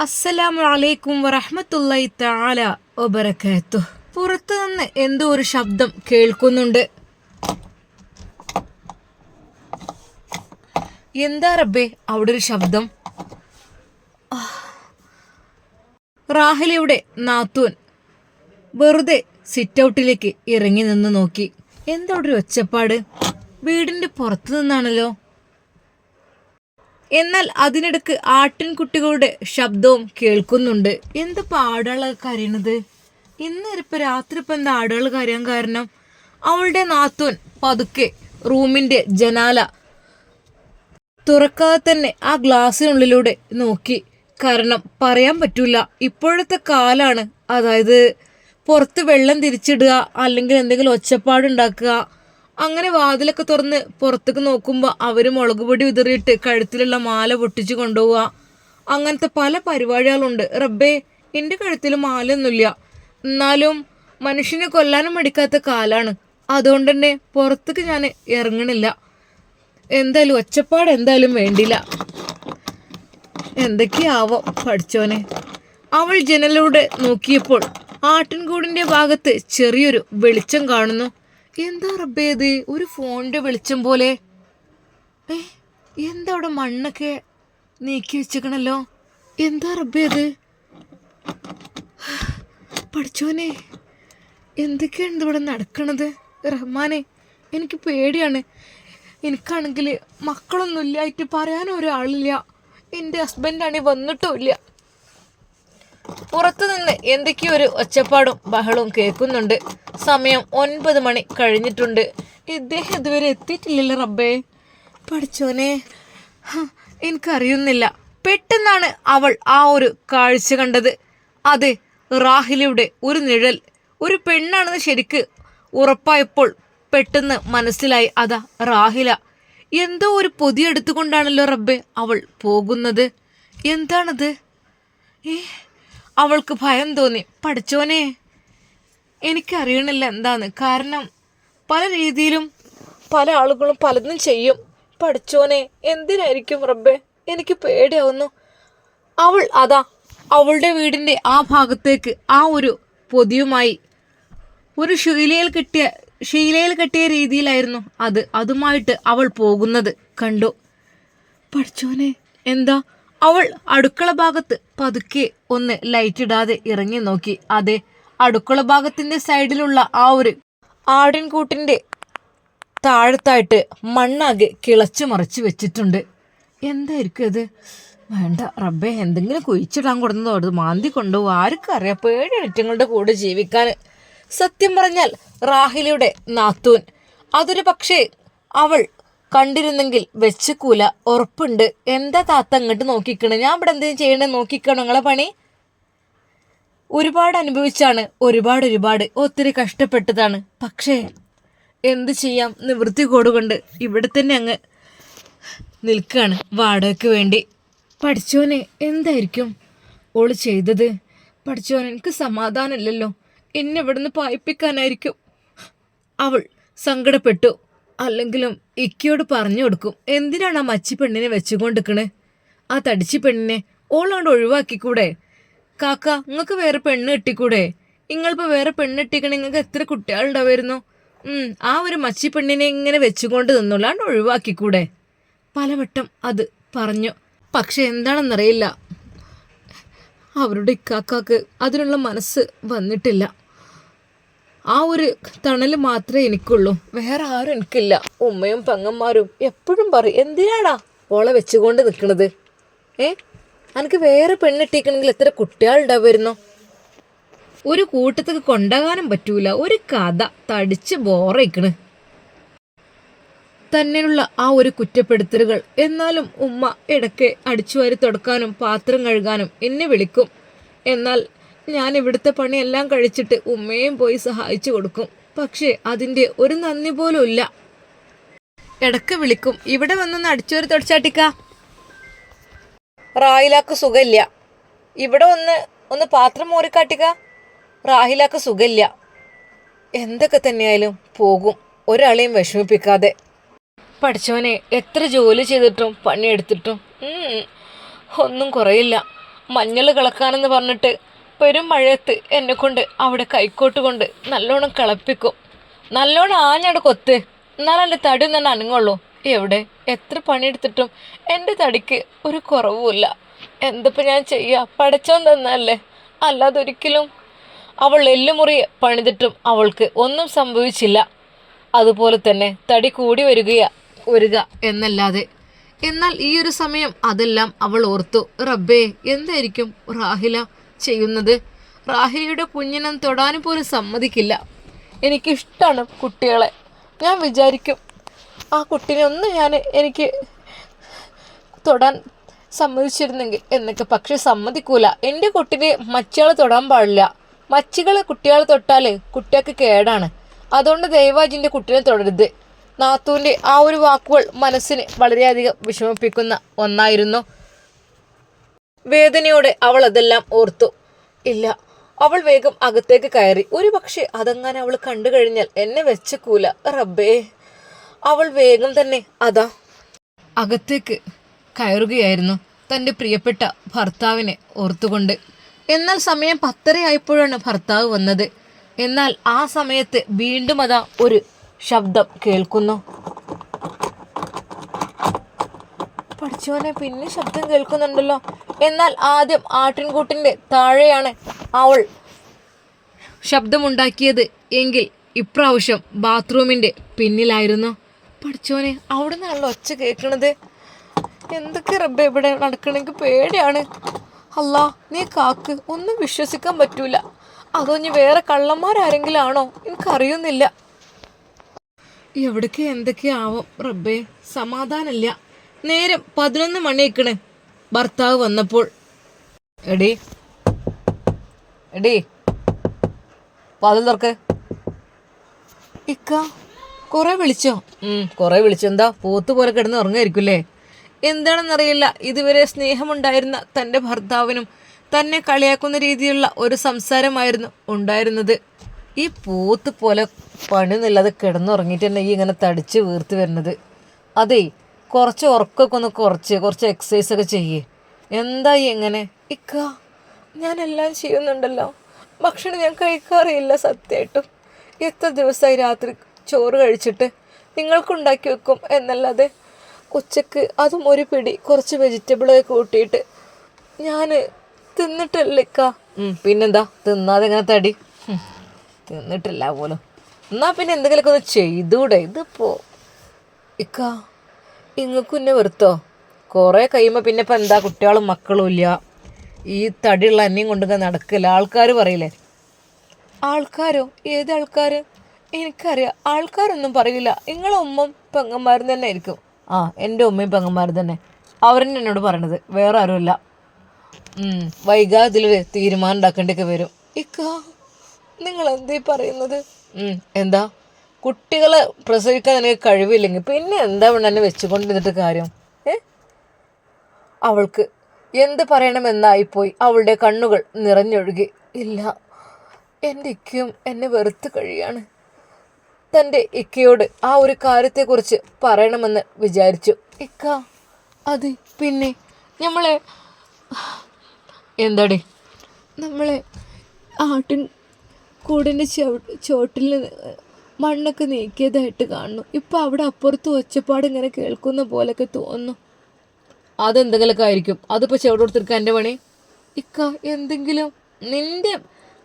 അസ്സലാമു അലൈക്കും വറഹ്മത്തുള്ളാഹി തആല വബറകാതുഹു. പുറത്തു നിന്ന് എന്തോ ഒരു ശബ്ദം കേൾക്കുന്നുണ്ട്. എന്താ റബ്ബേ അവിടെ ഒരു ശബ്ദം? റാഹിലയുടെ നാത്തൂൻ വെറുതെ സിറ്റ് ഔട്ടിലേക്ക് ഇറങ്ങി നിന്ന് നോക്കി. എന്താ അവിടെ ഒരു ഒച്ചപ്പാട്? വീടിന്റെ പുറത്തു നിന്നാണല്ലോ. എന്നാൽ അതിനിടക്ക് ആട്ടിൻകുട്ടികളുടെ ശബ്ദവും കേൾക്കുന്നുണ്ട്. എന്താ ആടുകൾ കരയണത്? ഇന്നിപ്പോ രാത്രി ഇപ്പം എന്താ ആടുകൾ കരയാൻ കാരണം? അവളുടെ നാത്തൂൻ പതുക്കെ റൂമിന്റെ ജനാല തുറക്കാതെ തന്നെ ആ ഗ്ലാസ്സിനുള്ളിലൂടെ നോക്കി. കാരണം പറയാൻ പറ്റൂല, ഇപ്പോഴത്തെ കാലാണ്. അതായത് പുറത്ത് വെള്ളം തിരിച്ചിടുക, അല്ലെങ്കിൽ എന്തെങ്കിലും ഒച്ചപ്പാടുണ്ടാക്കുക. അങ്ങനെ വാതിലൊക്കെ തുറന്ന് പുറത്തേക്ക് നോക്കുമ്പോൾ അവർ മുളകുപൊടി വിതറിയിട്ട് കഴുത്തിലുള്ള മാല പൊട്ടിച്ച് കൊണ്ടുപോവുക. അങ്ങനത്തെ പല പരിപാടികളുണ്ട്. റബ്ബേ, എൻ്റെ കഴുത്തിൽ മാലയൊന്നുമില്ല, എന്നാലും മനുഷ്യനെ കൊല്ലാനും മടിക്കാത്ത കാലാണ്. അതുകൊണ്ട് തന്നെ പുറത്തേക്ക് ഞാൻ ഇറങ്ങണില്ല. എന്തായാലും ഒച്ചപ്പാട് എന്തായാലും വേണ്ടില്ല. എന്തൊക്കെയാവോ പഠിച്ചോനെ. അവൾ ജനലിലൂടെ നോക്കിയപ്പോൾ ആട്ടിൻകൂടിൻ്റെ ഭാഗത്ത് ചെറിയൊരു വെളിച്ചം കാണുന്നു. എന്താ റബ്ബേ ഇത്? ഒരു ഫോണിന്റെ വെളിച്ചം പോലെ. എന്താ അവിടെ മണ്ണൊക്കെ നീക്കി വെച്ചേക്കണല്ലോ? എന്താ റബ്ബേ അത്? പഠിച്ചോനെ, എന്തൊക്കെയാണ് ഇവിടെ നടക്കണത്? റഹ്മാനെ, എനിക്ക് പേടിയാണ്. എനിക്കാണെങ്കിൽ മക്കളൊന്നും ഇല്ലായിട്ട് പറയാൻ ഒരാളില്ല. എൻ്റെ ഹസ്ബൻഡാണെങ്കിൽ വന്നിട്ടുമില്ല. പുറത്തുനിന്ന് എന്തൊക്കെയോ ഒരു ഒച്ചപ്പാടും ബഹളവും കേൾക്കുന്നുണ്ട്. സമയം 9 മണി കഴിഞ്ഞിട്ടുണ്ട്. ഇദ്ദേഹം ഇതുവരെ എത്തിയിട്ടില്ലല്ലോ റബ്ബേ. പഠിച്ചോനെ, എനിക്കറിയുന്നില്ല. പെട്ടെന്നാണ് അവൾ ആ ഒരു കാഴ്ച കണ്ടത്. അതെ, റാഹിലയുടെ ഒരു നിഴൽ. ഒരു പെണ്ണാണെന്ന് ശരിക്ക് ഉറപ്പായപ്പോൾ പെട്ടെന്ന് മനസ്സിലായി, അതാ റാഹില. എന്തോ ഒരു പൊതി എടുത്തുകൊണ്ടാണല്ലോ റബ്ബേ അവൾ പോകുന്നത്. എന്താണത്? അവൾക്ക് ഭയം തോന്നി. പഠിച്ചോനെ, എനിക്കറിയണില്ല എന്താന്ന്. കാരണം പല രീതിയിലും പല ആളുകളും പലതും ചെയ്യും. പഠിച്ചോനെ, എന്തിനായിരിക്കും റബ്ബേ? എനിക്ക് പേടിയാവുന്നു. അവൾ അതാ അവളുടെ വീടിൻ്റെ ആ ഭാഗത്തേക്ക് ആ ഒരു പൊതിയുമായി ഒരു ശീലയിൽ കെട്ടിയ രീതിയിലായിരുന്നു അതുമായിട്ട് അവൾ പോകുന്നത് കണ്ടു. പഠിച്ചോനെ, എന്താ? അവൾ അടുക്കള ഭാഗത്ത് പതുക്കെ ഒന്ന് ലൈറ്റ് ഇടാതെ ഇറങ്ങി നോക്കി. അതെ, അടുക്കള ഭാഗത്തിന്റെ സൈഡിലുള്ള ആ ഒരു ആടിൻകൂട്ടിന്റെ താഴത്തായിട്ട് മണ്ണാകെ കിളച്ചു മറിച്ച് വെച്ചിട്ടുണ്ട്. എന്തായിരിക്കും അത്? വേണ്ട റബ്ബേ, എന്തെങ്കിലും കുഴിച്ചിടാൻ കൊടുന്നതോ അത് മാന്തി കൊണ്ടുപോകും. ആർക്കറിയാം, പേടിയെഴുറ്റങ്ങളുടെ കൂടെ ജീവിക്കാൻ. സത്യം പറഞ്ഞാൽ റാഹിലയുടെ നാത്തൂൻ അതൊരു പക്ഷേ അവൾ കണ്ടിരുന്നെങ്കിൽ വെച്ചക്കൂല, ഉറപ്പുണ്ട്. എന്താ താത്ത അങ്ങോട്ട് നോക്കിക്കണേ? ഞാൻ ഇവിടെ എന്തെങ്കിലും ചെയ്യണേ നോക്കിക്കണോ? നിങ്ങളെ പണി ഒരുപാട് അനുഭവിച്ചാണ്, ഒരുപാട് ഒത്തിരി കഷ്ടപ്പെട്ടതാണ്. പക്ഷേ എന്ത് ചെയ്യാം, നിവൃത്തി കൂടുകൊണ്ട് ഇവിടെ തന്നെ അങ്ങ് നിൽക്കുകയാണ് വാടകയ്ക്ക് വേണ്ടി. പഠിച്ചോനെ, എന്തായിരിക്കും ഓള് ചെയ്തത്? പഠിച്ചോനെ, എനിക്ക് സമാധാനമില്ലല്ലോ. എന്നെ ഇവിടുന്ന് പായിപ്പിക്കാനായിരിക്കും. അവൾ സങ്കടപ്പെട്ടു. അല്ലെങ്കിലും ഇക്കയോട് പറഞ്ഞു കൊടുക്കും. എന്തിനാണ് ആ മച്ചി പെണ്ണിനെ വെച്ചുകൊണ്ടിരിക്കണേ? ആ തടിച്ചി പെണ്ണിനെ ഓളോണ്ട് ഒഴിവാക്കിക്കൂടെ? കാക്ക, നിങ്ങൾക്ക് വേറെ പെണ്ണ് കെട്ടിക്കൂടെ? നിങ്ങളിപ്പോൾ വേറെ പെണ്ണ് കെട്ടിക്കണേ നിങ്ങൾക്ക് എത്ര കുട്ടികളുണ്ടാവുമായിരുന്നു? ആ ഒരു മച്ചി പെണ്ണിനെ ഇങ്ങനെ വെച്ചുകൊണ്ട് നിന്നുള്ളാണ്ട് ഒഴിവാക്കിക്കൂടെ? പലവട്ടം അത് പറഞ്ഞു. പക്ഷെ എന്താണെന്നറിയില്ല, അവരുടെ ഇക്കാക്കാക്ക് അതിനുള്ള മനസ്സ് വന്നിട്ടില്ല. ആ ഒരു തണൽ മാത്രമേ എനിക്കുള്ളൂ, വേറെ ആരും എനിക്കില്ല. ഉമ്മയും പെങ്ങന്മാരും എപ്പോഴും പറയും, എന്തിനാടാ ഓളെ വെച്ചുകൊണ്ട് നിൽക്കണത്? എനിക്ക് വേറെ പെണ്ണിട്ടിക്കണമെങ്കിൽ എത്ര കുട്ടികളുണ്ടാവുമായിരുന്നു? ഒരു കൂട്ടത്തേക്ക് കൊണ്ടുപോകാനും പറ്റൂല. ഒരു കഥ തടിച്ച് ബോറയിക്കണ് തന്നെയുള്ള ആ ഒരു കുറ്റപ്പെടുത്തലുകൾ. എന്നാലും ഉമ്മ ഇടയ്ക്ക് അടിച്ചുവാരി തുടക്കാനും പാത്രം കഴുകാനും എന്നെ വിളിക്കും. എന്നാൽ ഞാൻ ഇവിടുത്തെ പണിയെല്ലാം കഴിച്ചിട്ട് ഉമ്മയും പോയി സഹായിച്ചു കൊടുക്കും. പക്ഷേ അതിൻ്റെ ഒരു നന്ദി പോലും ഇല്ല. ഇടയ്ക്ക് വിളിക്കും, ഇവിടെ വന്നൊന്ന് അടിച്ചുവാരി തുടച്ചാട്ടിക്ക. റാഹിലാക്ക് സുഖമില്ല, ഇവിടെ ഒന്ന് പാത്രം മോറിക്കാട്ടിക്ക. റാഹിലാക്ക് സുഖമില്ല. എന്തൊക്കെ തന്നെയായാലും പോകും, ഒരാളെയും വിഷമിപ്പിക്കാതെ. പഠിച്ചവനെ, എത്ര ജോലി ചെയ്തിട്ടും പണിയെടുത്തിട്ടും ഒന്നും കുറയില്ല. മഞ്ഞൾ കിളക്കാനെന്ന് പറഞ്ഞിട്ട് പെരും മഴയത്ത് എന്നെ കൊണ്ട് അവിടെ കൈക്കോട്ട് കൊണ്ട് നല്ലോണം കിളപ്പിക്കും. നല്ലോണം ആഞ്ഞാട് കൊത്ത്, എന്നാലും എൻ്റെ തടി ഒന്നും അനങ്ങുള്ളൂ. എവിടെ എത്ര പണിയെടുത്തിട്ടും എൻ്റെ തടിക്ക് ഒരു കുറവുമില്ല. എന്തിപ്പോൾ ഞാൻ ചെയ്യുക? പടച്ചോൻ തന്നല്ലേ, അല്ലാതെ ഒരിക്കലും. അവൾ എല്ലുമുറി പണിതിട്ടും അവൾക്ക് ഒന്നും സംഭവിച്ചില്ല. അതുപോലെ തന്നെ തടി കൂടി വരിക എന്നല്ലാതെ. എന്നാൽ ഈ ഒരു സമയം അതെല്ലാം അവൾ ഓർത്തു. റബ്ബേ, എന്തായിരിക്കും റാഹില ചെയ്യുന്നത്? റാഹിലയുടെ കുഞ്ഞിനെ തൊടാനും പോലും സമ്മതിക്കില്ല. എനിക്കിഷ്ടമാണ് കുട്ടികളെ. ഞാൻ വിചാരിക്കും ആ കുട്ടീനെ ഒന്ന് എനിക്ക് തൊടാൻ സമ്മതിച്ചിരുന്നെങ്കിൽ എന്നൊക്കെ. പക്ഷെ സമ്മതിക്കൂല. എൻ്റെ കുട്ടീനെ മച്ചികൾ തൊടാൻ പാടില്ല. മച്ചികൾ കുട്ടികളെ തൊട്ടാൽ കുട്ടികൾക്ക് കേടാണ്. അതുകൊണ്ട് ദയവാജിൻ്റെ കുട്ടീനെ തൊടരുത്. നാത്തൂൻ്റെ ആ ഒരു വാക്കുകൾ മനസ്സിന് വളരെയധികം വിഷമിപ്പിക്കുന്ന ഒന്നായിരുന്നു. വേദനയോടെ അവൾ അതെല്ലാം ഓർത്തു. ഇല്ല, അവൾ വേഗം അകത്തേക്ക് കയറി. ഒരു പക്ഷേ അതങ്ങനെ അവൾ കണ്ടു കഴിഞ്ഞാൽ എന്നെ വെച്ചക്കൂല. റബ്ബേ, അവൾ വേഗം തന്നെ അകത്തേക്ക് കയറുകയായിരുന്നു, തൻ്റെ പ്രിയപ്പെട്ട ഭർത്താവിനെ ഓർത്തുകൊണ്ട്. എന്നാൽ സമയം 10:30 ആയപ്പോഴാണ് ഭർത്താവ് വന്നത്. എന്നാൽ ആ സമയത്ത് വീണ്ടും ഒരു ശബ്ദം കേൾക്കുന്നു. പഠിച്ചോനെ, പിന്നെ ശബ്ദം കേൾക്കുന്നുണ്ടല്ലോ. എന്നാൽ ആദ്യം ആട്ടിൻകൂട്ടിൻ്റെ താഴെയാണ് അവൾ ശബ്ദമുണ്ടാക്കിയത് എങ്കിൽ ഇപ്രാവശ്യം ബാത്റൂമിൻ്റെ പിന്നിലായിരുന്നു. പഠിച്ചോനെ, അവിടെ നിന്നാണല്ലോ ഒച്ച കേൾക്കണത്. എന്തൊക്കെ റബ്ബേ ഇവിടെ നടക്കണമെങ്കിൽ പേടിയാണ്. അല്ലാ, നീ കാക്ക്. ഒന്നും വിശ്വസിക്കാൻ പറ്റൂല. അതോ ഇനി വേറെ കള്ളന്മാരാരെങ്കിലും ആണോ? എനിക്കറിയുന്നില്ല. എവിടേക്ക് എന്തൊക്കെയാവും റബ്ബേ, സമാധാനമില്ല. നേരം 11 മണിയേക്കണ് ഭർത്താവ് വന്നപ്പോൾ. എടീ വാതിൽ തുറക്ക്. ഇക്ക കുറെ വിളിച്ചോ? കുറെ വിളിച്ചു. എന്താ പോത്ത് പോലെ കിടന്ന് ഉറങ്ങായിരിക്കുമല്ലേ? എന്താണെന്നറിയില്ല, ഇതുവരെ സ്നേഹമുണ്ടായിരുന്ന തൻ്റെ ഭർത്താവിനും തന്നെ കളിയാക്കുന്ന രീതിയിലുള്ള ഒരു സംസാരമായിരുന്നു ഉണ്ടായിരുന്നത്. ഈ പോത്ത് പോലെ പണിയൊന്നുമില്ലാതെ കിടന്നുറങ്ങിയിട്ട് തന്നെ ഈ ഇങ്ങനെ തടിച്ച് വീർത്ത് വരുന്നത്. അതേ, കുറച്ച് ഉറക്കമൊക്കെ ഒന്ന് കുറച്ച് എക്സസൈസൊക്കെ ചെയ്യേ. എന്തായി എങ്ങനെ? ഇക്ക, ഞാനെല്ലാം ചെയ്യുന്നുണ്ടല്ലോ. ഭക്ഷണം ഞാൻ കഴിക്കാറില്ല സത്യമായിട്ടും. എത്ര ദിവസമായി രാത്രി ചോറ് കഴിച്ചിട്ട്. നിങ്ങൾക്കുണ്ടാക്കി വെക്കും എന്നല്ലാതെ ഉച്ചക്ക് അതും ഒരു പിടി കുറച്ച് വെജിറ്റബിളൊക്കെ കൂട്ടിയിട്ട് ഞാൻ തിന്നിട്ടല്ലേ ഇക്ക. പിന്നെന്താ, തിന്നാതെ എങ്ങനെ തടി? തിന്നിട്ടില്ല പോലും. എന്നാൽ പിന്നെ എന്തെങ്കിലുമൊക്കെ ഒന്ന് ചെയ്തൂടെ? ഇതിപ്പോൾ ഇക്ക ഇങ്ങൾക്കും എന്നെ വെറുത്തോ? കുറേ കഴിയുമ്പോൾ പിന്നെ ഇപ്പം എന്താ, കുട്ടികളും മക്കളും ഇല്ല, ഈ തടിയുള്ള എന്നെയും കൊണ്ടൊക്കെ നടക്കില്ല. ആൾക്കാർ പറയില്ലേ. ആൾക്കാരോ? ഏത് ആൾക്കാർ? എനിക്കറിയാം. ആൾക്കാരൊന്നും പറയില്ല. നിങ്ങളെ ഉമ്മയും പെങ്ങന്മാരും തന്നെ ആയിരിക്കും. എൻ്റെ ഉമ്മയും പെങ്ങന്മാരും തന്നെ. അവരെന്നെ എന്നോട് പറയണത്, വേറെ ആരുമില്ല. വൈകാതെ ഇതിലൊരു തീരുമാനം ഉണ്ടാക്കേണ്ടിയൊക്കെ വരും. ഇക്ക, നിങ്ങൾ എന്തീ പറയുന്നത്? എന്താ, കുട്ടികളെ പ്രസവിക്കാൻ എനിക്ക് കഴിവില്ലെങ്കിൽ പിന്നെ എന്താ എന്നെ വെച്ചുകൊണ്ടിരുന്നിട്ട് കാര്യം? അവൾക്ക് എന്ത് പറയണമെന്നായിപ്പോയി. അവളുടെ കണ്ണുകൾ നിറഞ്ഞൊഴുകി. ഇല്ല, എൻ്റെ ഇക്കയും എന്നെ വെറുത്ത് കഴിയാണ്. തൻ്റെ ഇക്കയോട് ആ ഒരു കാര്യത്തെക്കുറിച്ച് പറയണമെന്ന് വിചാരിച്ചു. ഇക്ക, അത് പിന്നെ എന്താടി? നമ്മളെ ആട്ടിൻ കൂടിൻ്റെ ചോട്ടിൽ മണ്ണൊക്കെ നീക്കിയതായിട്ട് കാണുന്നു. ഇപ്പം അവിടെ അപ്പുറത്ത് ഒച്ചപ്പാട് ഇങ്ങനെ കേൾക്കുന്ന പോലൊക്കെ തോന്നുന്നു. അതെന്തെങ്കിലുമൊക്കെ ആയിരിക്കും. അതിപ്പോൾ ചെവിടെടുത്തിരിക്കുക എൻ്റെ പണി. ഇക്ക, എന്തെങ്കിലും നിൻ്റെ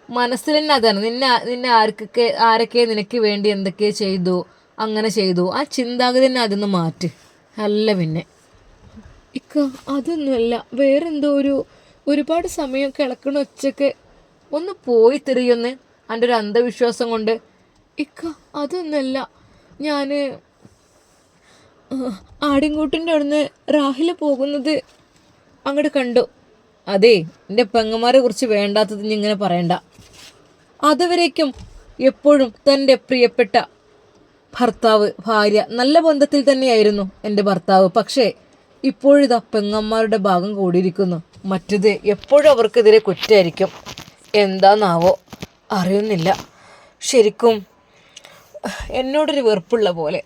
മനസ്സിൽ തന്നെ അതാണ്. നിന്നെ ആരൊക്കെ നിനക്ക് വേണ്ടി എന്തൊക്കെ ചെയ്തു, അങ്ങനെ ചെയ്തു, ആ ചിന്താഗതി തന്നെ അതൊന്ന് മാറ്റ്. അല്ല പിന്നെ ഇക്ക, അതൊന്നുമല്ല, വേറെന്തോ ഒരുപാട് സമയം കിളക്കണ ഒച്ചയൊക്കെ ഒന്ന് പോയി തിരിയൊന്ന് എൻ്റെ ഒരു അന്ധവിശ്വാസം കൊണ്ട്. ഇക്ക, അതൊന്നുമല്ല, ഞാൻ ആടിൻകൂട്ടിൻ്റെ അവിടുന്ന് റാഹില പോകുന്നത് അങ്ങോട്ട് കണ്ടു. അതേ, എൻ്റെ പെങ്ങന്മാരെ കുറിച്ച് വേണ്ടാത്തത് നീ ഇങ്ങനെ പറയണ്ട. അതുവരേക്കും എപ്പോഴും തൻ്റെ പ്രിയപ്പെട്ട ഭർത്താവ്, ഭാര്യ, നല്ല ബന്ധത്തിൽ തന്നെയായിരുന്നു എൻ്റെ ഭർത്താവ്. പക്ഷേ ഇപ്പോഴിതാ പെങ്ങന്മാരുടെ ഭാഗം കൂടിയിരിക്കുന്നു. മറ്റത് എപ്പോഴും അവർക്കെതിരെ കുറ്റമായിരിക്കും. എന്താന്നാവോ, അറിയുന്നില്ല. ശരിക്കും എന്നോടൊരു വെറുപ്പുള്ള പോലെ.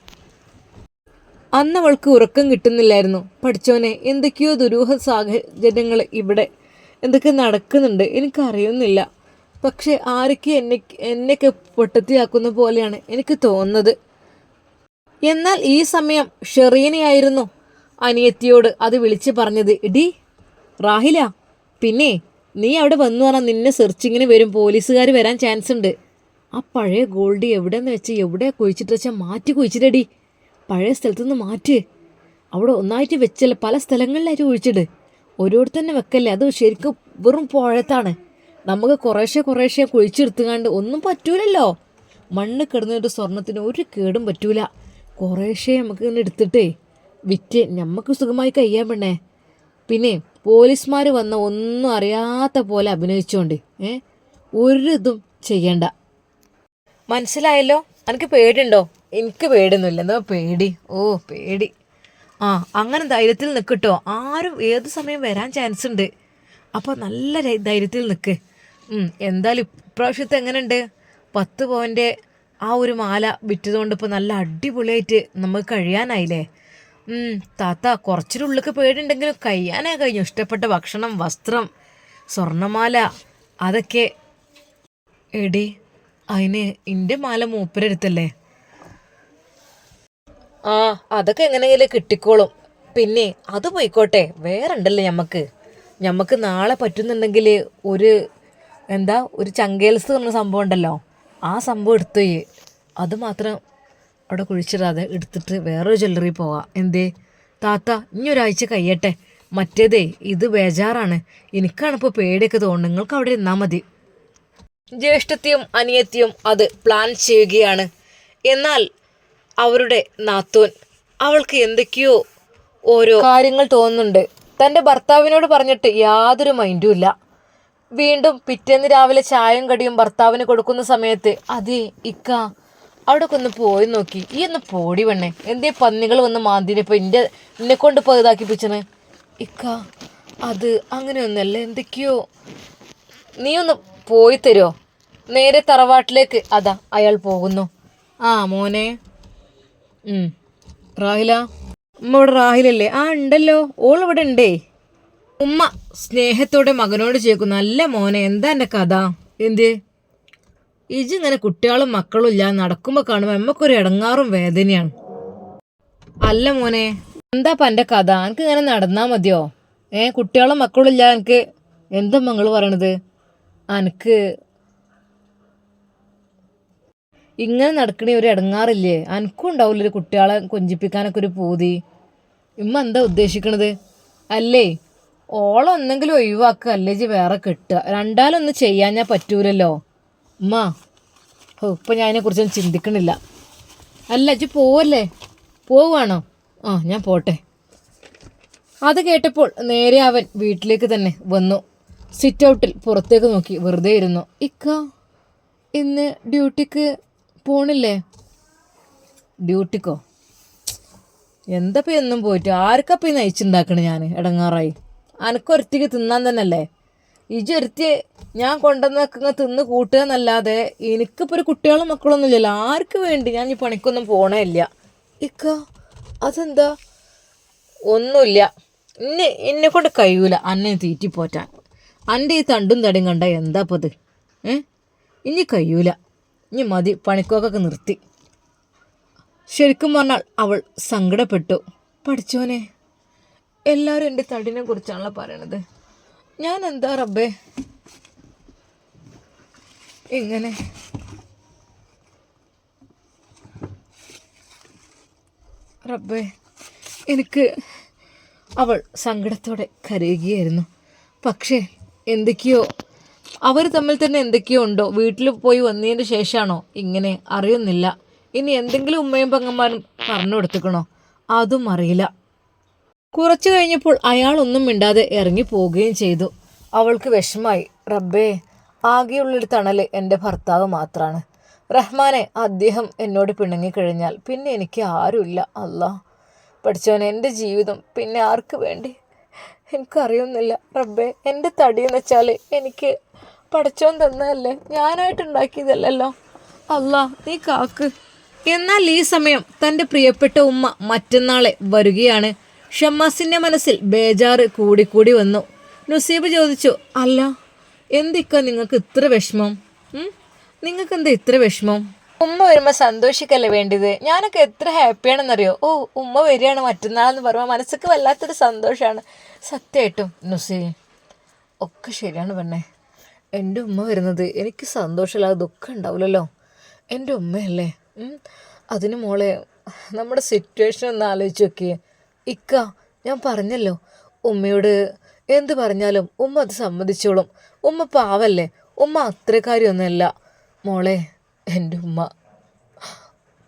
അന്നവൾക്ക് ഉറക്കം കിട്ടുന്നില്ലായിരുന്നു. പഠിച്ചോനെ, എന്തൊക്കെയോ ദുരൂഹ സാഹചര്യങ്ങൾ ഇവിടെ എന്തൊക്കെ നടക്കുന്നുണ്ട് എനിക്കറിയുന്നില്ല. പക്ഷെ ആരൊക്കെ എന്നെയൊക്കെ പൊട്ടത്തിയാക്കുന്ന പോലെയാണ് എനിക്ക് തോന്നുന്നത്. എന്നാൽ ഈ സമയം ഷെറീനയായിരുന്നു അനിയത്തിയോട് അത് വിളിച്ച് പറഞ്ഞത്. ഇടി റാഹില, പിന്നെ നീ അവിടെ വന്നു പറഞ്ഞാൽ നിന്നെ സെർച്ചിങ്ങിന് വരും, പോലീസുകാർ വരാൻ ചാൻസ് ഉണ്ട്. ആ പഴയ ഗോൾഡ് എവിടെയെന്ന് വെച്ച് എവിടെ കുഴിച്ചിട്ട് വെച്ചാൽ മാറ്റി കുഴിച്ചിട്ടടി, പഴയ സ്ഥലത്തുനിന്ന് മാറ്റ്. അവിടെ ഒന്നായിട്ട് വെച്ചല്ലേ, പല സ്ഥലങ്ങളിലായിട്ട് കുഴിച്ചിട്, ഓരോരുത്തർ തന്നെ വെക്കല്ലേ. അത് ശരിക്കും വെറും പുഴത്താണ്. നമുക്ക് കുറേശ്ശെ കുഴിച്ചെടുത്തുകാണ്ട് ഒന്നും പറ്റൂലല്ലോ. മണ്ണ് കിടന്നിട്ട് സ്വർണത്തിന് ഒരു കേടും പറ്റൂല. കുറേശ്ശെ നമുക്ക് ഇങ്ങനെ എടുത്തിട്ടേ വിറ്റ് നമുക്ക് സുഖമായി കഴിയാൻ പെണ്ണേ. പിന്നെ പോലീസുമാർ വന്ന ഒന്നും അറിയാത്ത പോലെ അഭിനയിച്ചോണ്ട് ഒരു ഇതും ചെയ്യണ്ട, മനസ്സിലായല്ലോ? എനിക്ക് പേടിയുണ്ടോ? എനിക്ക് പേടിയൊന്നുമില്ല. എന്താ പേടി? ഓ പേടി. അങ്ങനെ ധൈര്യത്തിൽ നിൽക്കട്ടോ. ആരും ഏത് സമയം വരാൻ ചാൻസ് ഉണ്ട്. അപ്പോൾ നല്ല ധൈര്യത്തിൽ നിൽക്ക്. എന്തായാലും ഇപ്രാവശ്യത്തെ എങ്ങനെയുണ്ട്? 10 പവൻ്റെ ആ ഒരു മാല വിറ്റതുകൊണ്ട് ഇപ്പോൾ നല്ല അടിപൊളിയായിട്ട് നമുക്ക് കഴിയാനായില്ലേ? താത്ത കുറച്ചിനുള്ളിലേക്ക് പേടിയുണ്ടെങ്കിലും കഴിയാനായി കഴിഞ്ഞു. ഇഷ്ടപ്പെട്ട ഭക്ഷണം, വസ്ത്രം, സ്വർണ്ണമാല, അതൊക്കെ. എടി അതിന് എൻ്റെ മാല മൂപ്പരെടുത്തല്ലേ? അതൊക്കെ എങ്ങനെയെങ്കിലും കിട്ടിക്കോളും. പിന്നെ അത് പോയിക്കോട്ടെ, വേറെ ഉണ്ടല്ലോ ഞമ്മക്ക് നാളെ പറ്റുന്നുണ്ടെങ്കിൽ ഒരു ചങ്കേൽസ് പറഞ്ഞ സംഭവം ഉണ്ടല്ലോ, ആ സംഭവം എടുത്തു. അത് മാത്രം അവിടെ കുഴിച്ചിടാതെ എടുത്തിട്ട് വേറൊരു ജ്വല്ലറി പോവാം. എന്തേ താത്ത, ഇനി ഒരാഴ്ച കഴിയട്ടെ. മറ്റേതേ ഇത് ബേജാറാണ്. എനിക്കാണിപ്പോൾ പേടിയൊക്കെ തോന്നുന്നു. നിങ്ങൾക്ക് അവിടെ ഇരുന്നാൽ മതി. ജ്യേഷ്ഠത്തിയും അനിയത്തിയും അത് പ്ലാൻ ചെയ്യുകയാണ്. എന്നാൽ അവരുടെ നാത്തൂൻ, അവൾക്ക് എന്തൊക്കെയോ ഓരോ കാര്യങ്ങൾ തോന്നുന്നുണ്ട്. തൻ്റെ ഭർത്താവിനോട് പറഞ്ഞിട്ട് യാതൊരു മൈൻഡും ഇല്ല. വീണ്ടും പിറ്റേന്ന് രാവിലെ ചായയും കടിയും ഭർത്താവിന് കൊടുക്കുന്ന സമയത്ത്, അതെ ഇക്ക അവിടെയൊക്കെ ഒന്ന് പോയി നോക്കി. ഈ ഒന്ന് പോടി വേണേ, എന്തേ പന്നികൾ വന്ന് മാന്തിനിപ്പോൾ എന്നെ കൊണ്ട് ഇപ്പോൾ ഇതാക്കിപ്പിച്ചണ്. ഇക്ക അത് അങ്ങനെയൊന്നല്ല, എന്തൊക്കെയോ. നീ ഒന്ന് പോയി തരുമോ? നേരെ തറവാട്ടിലേക്ക് അതാ അയാൾ പോകുന്നു. മോനെ. റാഹില, ഉമ്മ ഇവിടെ റാഹിലല്ലേ? ഉണ്ടല്ലോ, ഓൾ ഇവിടെ ഉണ്ടേ. ഉമ്മ സ്നേഹത്തോടെ മകനോട് ചോദിക്കും, നല്ല മോനെ എന്താ എൻ്റെ കഥ? എന്ത് ഇങ്ങനെ കുട്ടികളും മക്കളും ഇല്ല നടക്കുമ്പോൾ കാണുമ്പോൾ നമുക്കൊരു ഇടങ്ങാറും വേദനയാണ്. അല്ല മോനെ, എന്താ എൻ്റെ കഥ? എനിക്ക് ഇങ്ങനെ നടന്നാൽ മതിയോ? കുട്ടികളും മക്കളും ഇല്ല എനിക്ക് എന്താ മങ്ങൾ പറയണത്? എനിക്ക് ഇങ്ങനെ നടക്കണേ ഒരു ഇടങ്ങാറില്ലേ? എനിക്കും ഉണ്ടാവില്ലൊരു കുട്ടികളെ കൊഞ്ചിപ്പിക്കാനൊക്കെ ഒരു പൂതി. ഉമ്മ എന്താ ഉദ്ദേശിക്കണത്? അല്ലേ ഓളൊന്നെങ്കിലും ഒഴിവാക്കുക, അല്ലേ വേറെ കെട്ടുക. രണ്ടാലൊന്നും ചെയ്യാൻ ഞാൻ പറ്റൂലല്ലോ ഉമ്മ. ഇപ്പം ഞാൻ അതിനെക്കുറിച്ചൊന്നും ചിന്തിക്കണില്ല. അല്ല ഇജ്ജ് പോവല്ലേ? പോവുകയാണോ? ഞാൻ പോട്ടെ. അത് കേട്ടപ്പോൾ നേരെ അവൻ വീട്ടിലേക്ക് തന്നെ വന്നു. സിറ്റ് ഔട്ടിൽ പുറത്തേക്ക് നോക്കി വെറുതെ ഇരുന്നു. ഇക്ക ഇന്ന് ഡ്യൂട്ടിക്ക് പോണില്ലേ? ഡ്യൂട്ടിക്കോ? എന്തപ്പോൾ എന്നും പോയിട്ട് ആർക്കപ്പം ഈ നയിച്ചുണ്ടാക്കണേ? ഞാൻ ഇടങ്ങാറായി. അനക്കൊരുത്തിക്ക് തിന്നാൻ തന്നെ അല്ലേ ഇജൊരുത്തി ഞാൻ കൊണ്ടുവന്നൊക്കെ തിന്ന് കൂട്ടുക എന്നല്ലാതെ എനിക്കിപ്പോൾ ഒരു കുട്ടികളും മക്കളൊന്നും ഇല്ലല്ലോ. ആർക്ക് വേണ്ടി ഞാൻ ഈ പണിക്കൊന്നും പോണേ ഇല്ല. ഇക്ക അതെന്താ? ഒന്നുമില്ല, എന്നെ കൊണ്ട് കഴിയൂല അന്നെ തീറ്റിപ്പോറ്റാൻ. എൻ്റെ ഈ തണ്ടും തടിയും കണ്ട എന്താ ഇപ്പോൾ ഇത്? ഇനി കഴിയൂല, ഇനി മതി, പണിക്കൊക്കെ നിർത്തി. ശരിക്കും പറഞ്ഞാൽ അവൾ സങ്കടപ്പെട്ടു. പഠിച്ചോനെ, എല്ലാവരും എൻ്റെ തടിനെ കുറിച്ചാണല്ലോ പറയണത്. ഞാൻ എന്താ റബ്ബേ ഇങ്ങനെ? റബ്ബേ എനിക്ക്. അവൾ സങ്കടത്തോടെ കരയുകയായിരുന്നു. പക്ഷേ എന്തൊക്കെയോ അവർ തമ്മിൽ തന്നെ എന്തൊക്കെയോ ഉണ്ടോ. വീട്ടിൽ പോയി വന്നതിന് ശേഷമാണോ ഇങ്ങനെ അറിയുന്നില്ല. ഇനി എന്തെങ്കിലും ഉമ്മയും പെങ്ങന്മാരും പറഞ്ഞു കൊടുത്തിക്കണോ അതും അറിയില്ല. കുറച്ചു കഴിഞ്ഞപ്പോൾ അയാളൊന്നും മിണ്ടാതെ ഇറങ്ങി പോവുകയും ചെയ്തു. അവൾക്ക് വിഷമായി. റബ്ബേ, ആകെയുള്ളൊരു തണൽ എൻ്റെ ഭർത്താവ് മാത്രമാണ്. റഹ്മാനെ, അദ്ദേഹം എന്നോട് പിണങ്ങിക്കഴിഞ്ഞാൽ പിന്നെ എനിക്ക് ആരുമില്ല. അല്ലാ പഠിച്ചവനെ, എൻ്റെ ജീവിതം പിന്നെ ആർക്ക് വേണ്ടി? എനിക്കറിയുന്നില്ല റബ്ബേ. എൻ്റെ തടിയെന്ന് വെച്ചാൽ എനിക്ക് പഠിച്ചോൻ തന്നതല്ലേ, ഞാനായിട്ടുണ്ടാക്കിയതല്ലല്ലോ. അല്ലാ നീ കാക്ക്. എന്നാൽ ഈ സമയം തൻ്റെ പ്രിയപ്പെട്ട ഉമ്മ മറ്റന്നാളെ വരികയാണ്. ഷമ്മാസിൻ്റെ മനസ്സിൽ ബേജാറ് കൂടിക്കൂടി വന്നു. നുസീബ് ചോദിച്ചു. അല്ല, എന്തിക്ക നിങ്ങൾക്ക് ഇത്ര വിഷമം? നിങ്ങൾക്ക് എന്താ ഇത്ര വിഷമം? ഉമ്മ വരുമ്പോൾ സന്തോഷിക്കല്ലേ വേണ്ടത്? ഞാനൊക്കെ എത്ര ഹാപ്പിയാണെന്നറിയോ. ഓ, ഉമ്മ വരികയാണ് മറ്റന്നാളെന്ന് പറയുമ്പോൾ മനസ്സിക്ക് വല്ലാത്തൊരു സന്തോഷമാണ്. സത്യമായിട്ടും നുസി, ഒക്കെ ശരിയാണ് പെണ്ണേ. എൻ്റെ ഉമ്മ വരുന്നത് എനിക്ക് സന്തോഷമില്ലാതെ ദുഃഖം ഉണ്ടാവില്ലല്ലോ. എൻ്റെ ഉമ്മയല്ലേ. അതിന് മോളെ നമ്മുടെ സിറ്റുവേഷൻ ഒന്ന് ആലോചിച്ച് നോക്കിയേ. ഇക്ക, ഞാൻ പറഞ്ഞല്ലോ, ഉമ്മയോട് എന്ത് പറഞ്ഞാലും ഉമ്മ അത് സമ്മതിച്ചോളും. ഉമ്മ പാവല്ലേ, ഉമ്മ അത്രക്കാരിയൊന്നുമല്ല മോളെ. എൻ്റെ ഉമ്മ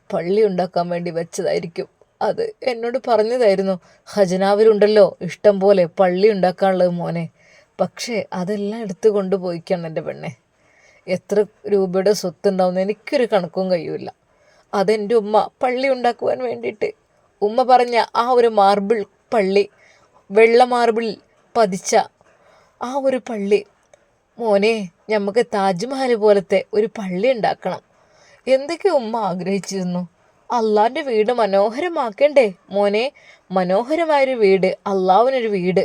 പള്ളി ഉണ്ടാക്കാൻ വേണ്ടി വെച്ചതായിരിക്കും. അത് എന്നോട് പറഞ്ഞതായിരുന്നു. ഖജനാവിലുണ്ടല്ലോ ഇഷ്ടം പോലെ പള്ളി ഉണ്ടാക്കാനുള്ളത് മോനെ. പക്ഷേ അതെല്ലാം എടുത്ത് കൊണ്ടുപോയിക്കാണ് എൻ്റെ പെണ്ണെ. എത്ര രൂപയുടെ സ്വത്തുണ്ടാവുമെന്ന് എനിക്കൊരു കണക്കും കഴിയൂല. അതെൻ്റെ ഉമ്മ പള്ളി ഉണ്ടാക്കുവാൻ വേണ്ടിയിട്ട് ഉമ്മ പറഞ്ഞ ആ ഒരു മാർബിൾ പള്ളി, വെള്ള മാർബിളിൽ പതിച്ച ആ ഒരു പള്ളി, മോനെ നമുക്ക് താജ്മഹൽ പോലത്തെ ഒരു പള്ളി ഉണ്ടാക്കണം. എന്തൊക്കെ ഉമ്മ ആഗ്രഹിച്ചിരുന്നു. അള്ളാൻ്റെ വീട് മനോഹരമാക്കണ്ടേ മോനെ. മനോഹരമായൊരു വീട്, അള്ളാവിനൊരു വീട്,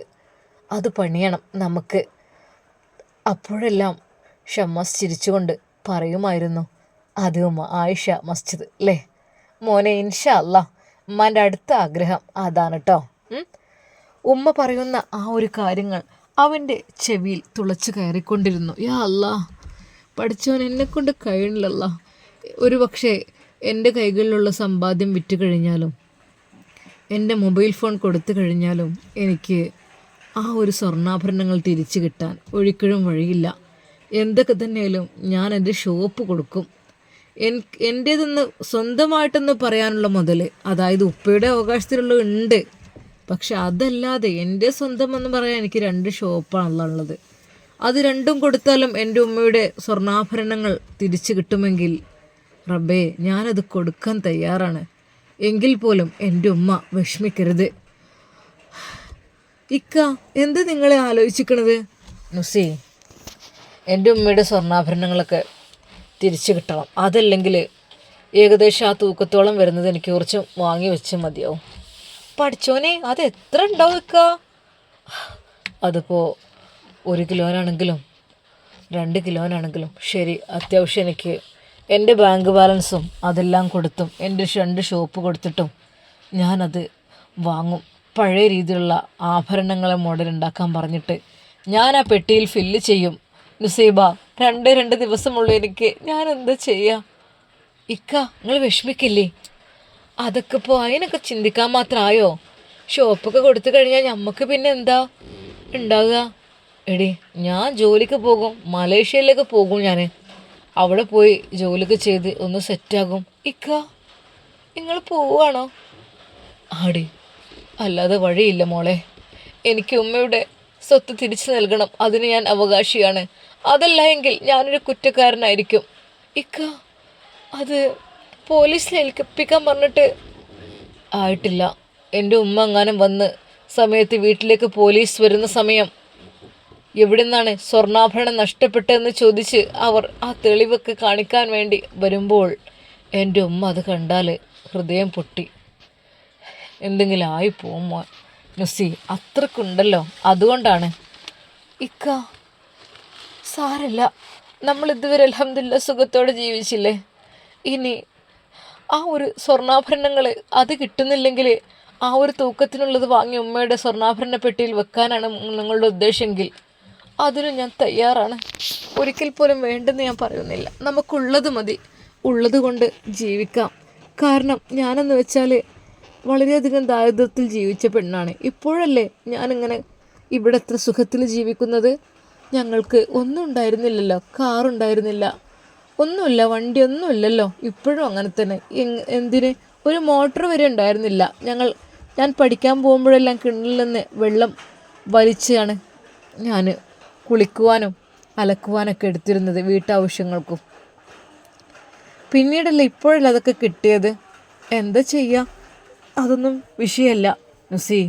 അത് പണിയണം നമുക്ക്. അപ്പോഴെല്ലാം ഷമ്മാസ് ചിരിച്ചുകൊണ്ട് പറയുമായിരുന്നു, അത് ഉമ്മ ആയിഷ മസ്ജിദ് അല്ലേ മോനെ. ഇൻഷാ അല്ലാ ഉമ്മാൻ്റെ അടുത്ത ആഗ്രഹം അതാണ് കേട്ടോ. ഉമ്മ പറയുന്ന ആ ഒരു കാര്യങ്ങൾ അവൻ്റെ ചെവിയിൽ തുളച്ചു കയറിക്കൊണ്ടിരുന്നു. യാ അല്ലാ, പഠിച്ചവൻ എന്നെക്കൊണ്ട് കഴിയണില്ലല്ലോ. ഒരു പക്ഷേ എൻ്റെ കൈകളിലുള്ള സമ്പാദ്യം വിറ്റ് കഴിഞ്ഞാലും എൻ്റെ മൊബൈൽ ഫോൺ കൊടുത്തു കഴിഞ്ഞാലും എനിക്ക് ആ ഒരു സ്വർണ്ണാഭരണങ്ങൾ തിരിച്ചു കിട്ടാൻ ഒരിക്കലും വഴിയില്ല. എന്തൊക്കെ തന്നെയാലും ഞാൻ എൻ്റെ ഷോപ്പ് കൊടുക്കും. എൻ്റേതെന്ന് സ്വന്തമായിട്ടെന്ന് പറയാനുള്ള മുതൽ, അതായത് ഉപ്പയുടെ അവകാശത്തിലുള്ള ഉണ്ട്. പക്ഷെ അതല്ലാതെ എൻ്റെ സ്വന്തം എന്ന് പറയാൻ എനിക്ക് 2 ഷോപ്പാണല്ലോ ഉള്ളത്. അത് രണ്ടും കൊടുത്താലും എൻ്റെ ഉമ്മയുടെ സ്വർണ്ണാഭരണങ്ങൾ തിരിച്ചു കിട്ടുമെങ്കിൽ റബ്ബേ ഞാനത് കൊടുക്കാൻ തയ്യാറാണ്. എങ്കിൽ പോലും എൻ്റെ ഉമ്മ വിഷമിക്കരുത്. ഇക്ക, എന്ത് നിങ്ങളെ ആലോചിക്കണത്? നുസി, എൻ്റെ ഉമ്മയുടെ സ്വർണ്ണാഭരണങ്ങളൊക്കെ തിരിച്ചു കിട്ടണം. അതല്ലെങ്കിൽ ഏകദേശം ആ തൂക്കത്തോളം വരുന്നത് എനിക്ക് കുറച്ച് വാങ്ങി വെച്ച് മതിയാവും. പഠിച്ചോനെ, അത് എത്ര ഉണ്ടാവും ഇക്ക? അതിപ്പോൾ 1 കിലോനാണെങ്കിലും 2 കിലോനാണെങ്കിലും ശരി. അത്യാവശ്യം എനിക്ക് എൻ്റെ ബാങ്ക് ബാലൻസും അതെല്ലാം കൊടുത്തും എൻ്റെ 2 ഷോപ്പ് കൊടുത്തിട്ടും ഞാനത് വാങ്ങും. പഴയ രീതിയിലുള്ള ആഭരണങ്ങളെ മോഡൽ ഉണ്ടാക്കാൻ പറഞ്ഞിട്ട് ഞാൻ ആ പെട്ടിയിൽ ഫില്ല് ചെയ്യും. നുസൈബ, 2 ദിവസമുള്ളൂ എനിക്ക്. ഞാൻ എന്താ ചെയ്യുക? ഇക്ക, നിങ്ങൾ വിഷമിക്കില്ലേ? അതൊക്കെ ഇപ്പോൾ അതിനൊക്കെ ചിന്തിക്കാൻ മാത്രമായോ? ഷോപ്പൊക്കെ കൊടുത്തു കഴിഞ്ഞാൽ നമുക്ക് പിന്നെ എന്താ ഉണ്ടാവുക? എടി, ഞാൻ ജോലിക്ക് പോകും, മലേഷ്യയിലേക്ക് പോകും. ഞാൻ അവിടെ പോയി ജോലിക്ക് ചെയ്ത് ഒന്ന് സെറ്റാകും. ഇക്ക, നിങ്ങൾ പോവുകയാണോ? ആടി, അല്ലാതെ വഴിയില്ല മോളെ. എനിക്ക് ഉമ്മയുടെ സ്വത്ത് തിരിച്ചു നൽകണം. അതിന് ഞാൻ അവകാശിയാണ്. അതല്ല എങ്കിൽ ഞാനൊരു കുറ്റക്കാരനായിരിക്കും. ഇക്ക, അത് പോലീസിൽ ഏൽപ്പിക്കാൻ പറഞ്ഞിട്ട് ആയിട്ടില്ല. എൻ്റെ ഉമ്മ എങ്ങാനും വന്ന് സമയത്ത് വീട്ടിലേക്ക് പോലീസ് വരുന്ന സമയം എവിടെ നിന്നാണ് സ്വർണ്ണാഭരണം നഷ്ടപ്പെട്ടതെന്ന് ചോദിച്ച് അവർ ആ തെളിവൊക്കെ കാണിക്കാൻ വേണ്ടി വരുമ്പോൾ എൻ്റെ ഉമ്മ അത് കണ്ടാൽ ഹൃദയം പൊട്ടി എന്തെങ്കിലും ആയിപ്പോവും മോൻ. നുസി, അത്രക്കുണ്ടല്ലോ, അതുകൊണ്ടാണ്. ഇക്ക, സാരല്ല, നമ്മളിതുവരെ അൽഹംദുലില്ലാ സുഖത്തോടെ ജീവിച്ചില്ലേ. ഇനി ആ ഒരു സ്വർണ്ണാഭരണങ്ങൾ അത് കിട്ടുന്നില്ലെങ്കിൽ ആ ഒരു തൂക്കത്തിനുള്ളത് വാങ്ങി ഉമ്മയുടെ സ്വർണ്ണാഭരണ പെട്ടിയിൽ വെക്കാനാണ് നിങ്ങളുടെ ഉദ്ദേശമെങ്കിൽ അതിനും ഞാൻ തയ്യാറാണ്. ഒരിക്കൽ പോലും വേണ്ടെന്ന് ഞാൻ പറയുന്നില്ല. നമുക്കുള്ളത് മതി, ഉള്ളത് കൊണ്ട് ജീവിക്കാം. കാരണം ഞാനെന്ന് വെച്ചാൽ വളരെയധികം ദാരിദ്ര്യത്തിൽ ജീവിച്ച പെണ്ണാണ്. ഇപ്പോഴല്ലേ ഞാനിങ്ങനെ ഇവിടെ എത്ര സുഖത്തിൽ ജീവിക്കുന്നത്. ഞങ്ങൾക്ക് ഒന്നും ഉണ്ടായിരുന്നില്ലല്ലോ, കാറുണ്ടായിരുന്നില്ല, ഒന്നുമില്ല, വണ്ടിയൊന്നുമില്ലല്ലോ. ഇപ്പോഴും അങ്ങനെ തന്നെ. എന്തിന് ഒരു മോട്ടർ വരെ ഉണ്ടായിരുന്നില്ല. ഞാൻ പഠിക്കാൻ പോകുമ്പോഴെല്ലാം കിണറിൽ നിന്ന് വെള്ളം വലിച്ചാണ് ഞാൻ കുളിക്കുവാനും അലക്കുവാനൊക്കെ എടുത്തിരുന്നത്, വീട്ടാവശ്യങ്ങൾക്കും. പിന്നീടല്ല ഇപ്പോഴല്ല അതൊക്കെ കിട്ടിയത്. എന്താ ചെയ്യുക, അതൊന്നും വിഷയമല്ല. നുസി,